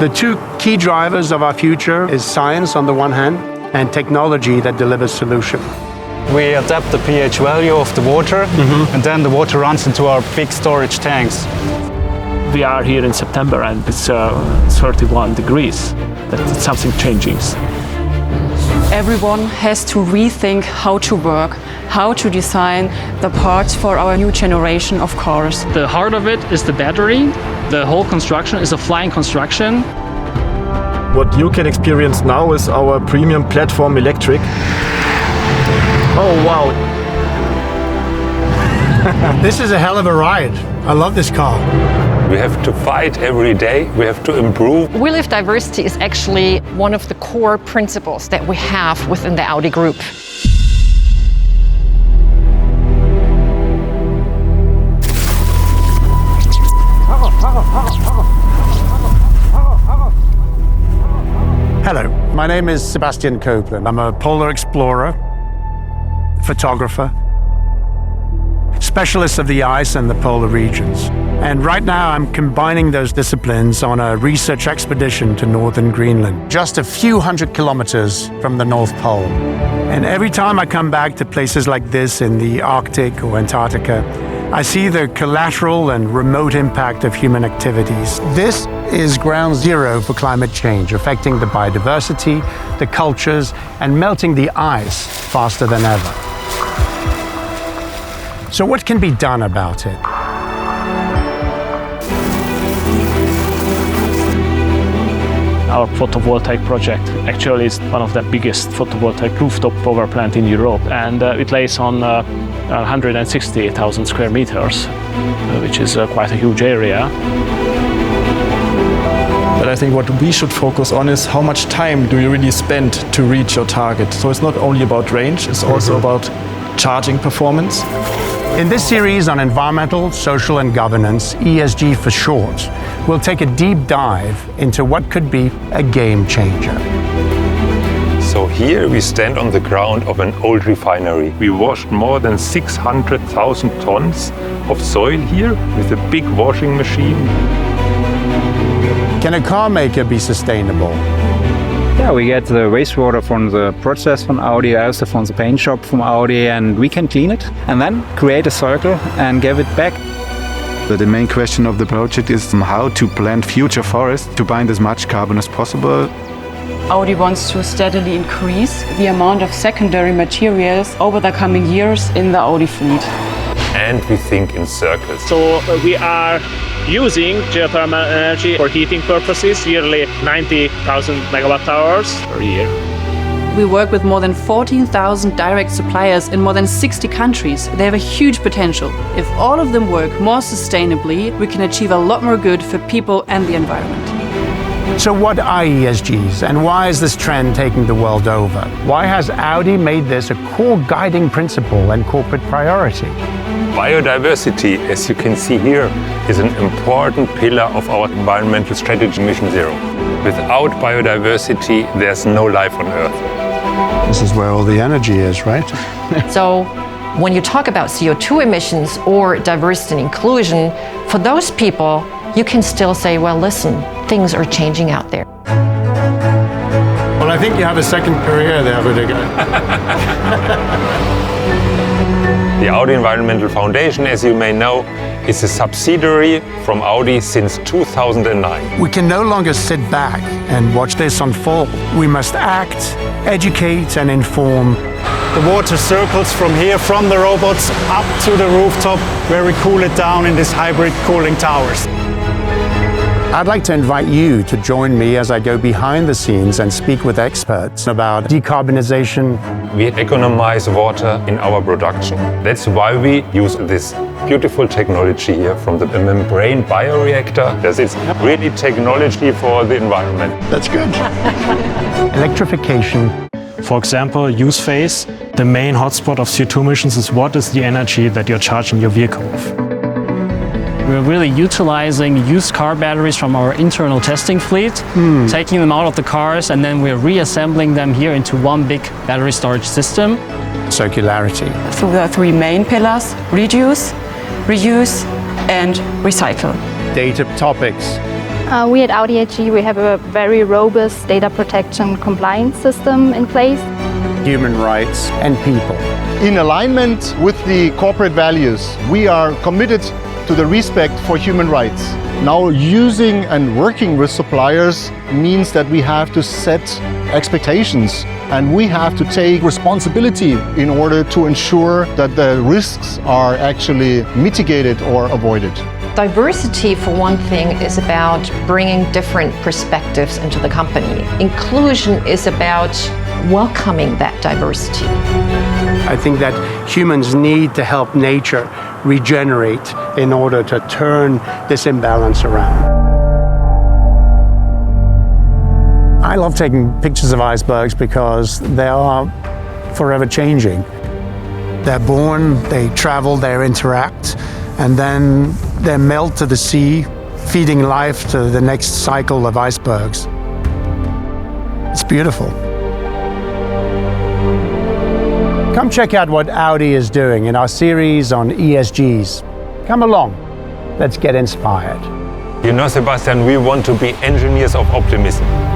The two key drivers of our future is science on the one hand and technology that delivers solution. We adapt the pH value of the water, and then the water runs into our big storage tanks. We are here in September and it's 31 degrees. That's something changing. Everyone has to rethink how to work, how to design the parts for our new generation of cars. The heart of it is the battery. The whole construction is a flying construction. What you can experience now is our premium platform electric. Oh, wow. This is a hell of a ride. I love this car. We have to fight every day. We have to improve. We Live Diversity is actually one of the core principles that we have within the Audi Group. Hello, my name is Sebastian Copeland. I'm a polar explorer, photographer, specialist of the ice and the polar regions. And right now I'm combining those disciplines on a research expedition to northern Greenland, just a few hundred kilometers from the North Pole. And every time I come back to places like this in the Arctic or Antarctica, I see the collateral and remote impact of human activities. This is ground zero for climate change, affecting the biodiversity, the cultures, and melting the ice faster than ever. So what can be done about it? Our photovoltaic project actually is one of the biggest photovoltaic rooftop power plant in Europe, and it lays on 160,000 square meters, which is quite a huge area. But I think what we should focus on is how much time do you really spend to reach your target. So it's not only about range, it's also about charging performance. In this series on environmental, social and governance, ESG for short, we'll take a deep dive into what could be a game changer. So here we stand on the ground of an old refinery. We washed more than 600,000 tons of soil here with a big washing machine. Can a car maker be sustainable? Yeah, we get the wastewater from the process from Audi, also from the paint shop from Audi, and we can clean it and then create a circle and give it back. The main question of the project is how to plant future forests to bind as much carbon as possible. Audi wants to steadily increase the amount of secondary materials over the coming years in the Audi fleet. And we think in circles. So we are using geothermal energy for heating purposes, yearly 90,000 megawatt hours per year. We work with more than 14,000 direct suppliers in more than 60 countries. They have a huge potential. If all of them work more sustainably, we can achieve a lot more good for people and the environment. So what are ESGs and why is this trend taking the world over? Why has Audi made this a core guiding principle and corporate priority? Biodiversity, as you can see here, is an important pillar of our environmental strategy Mission Zero. Without biodiversity, there's no life on Earth. This is where all the energy is, right? So when you talk about CO2 emissions or diversity and inclusion, for those people, you can still say, well, listen, things are changing out there. Well, I think you have a second career there, Rudiger. The Audi Environmental Foundation, as you may know, is a subsidiary from Audi since 2009. We can no longer sit back and watch this unfold. We must act, educate and inform. The water circles from here, from the robots, up to the rooftop, where we cool it down in these hybrid cooling towers. I'd like to invite you to join me as I go behind the scenes and speak with experts about decarbonization. We economize water in our production. That's why we use this beautiful technology here from the membrane bioreactor. It's really technology for the environment. That's good. Electrification. For example, use phase. The main hotspot of CO2 emissions is what is the energy that you're charging your vehicle with. We're really utilizing used car batteries from our internal testing fleet, taking them out of the cars, and then we're reassembling them here into one big battery storage system. Circularity. Through the three main pillars: reduce, reuse, and recycle. Data topics. We at Audi ESG, we have a very robust data protection compliance system in place. Human rights and people. In alignment with the corporate values, we are committed to the respect for human rights. Now, using and working with suppliers means that we have to set expectations and we have to take responsibility in order to ensure that the risks are actually mitigated or avoided. Diversity, for one thing, is about bringing different perspectives into the company. Inclusion is about welcoming that diversity. I think that humans need to help nature regenerate in order to turn this imbalance around. I love taking pictures of icebergs because they are forever changing. They're born, they travel, they interact, and then they melt to the sea, feeding life to the next cycle of icebergs. It's beautiful. Come check out what Audi is doing in our series on ESGs. Come along, let's get inspired. You know, Sebastian, we want to be engineers of optimism.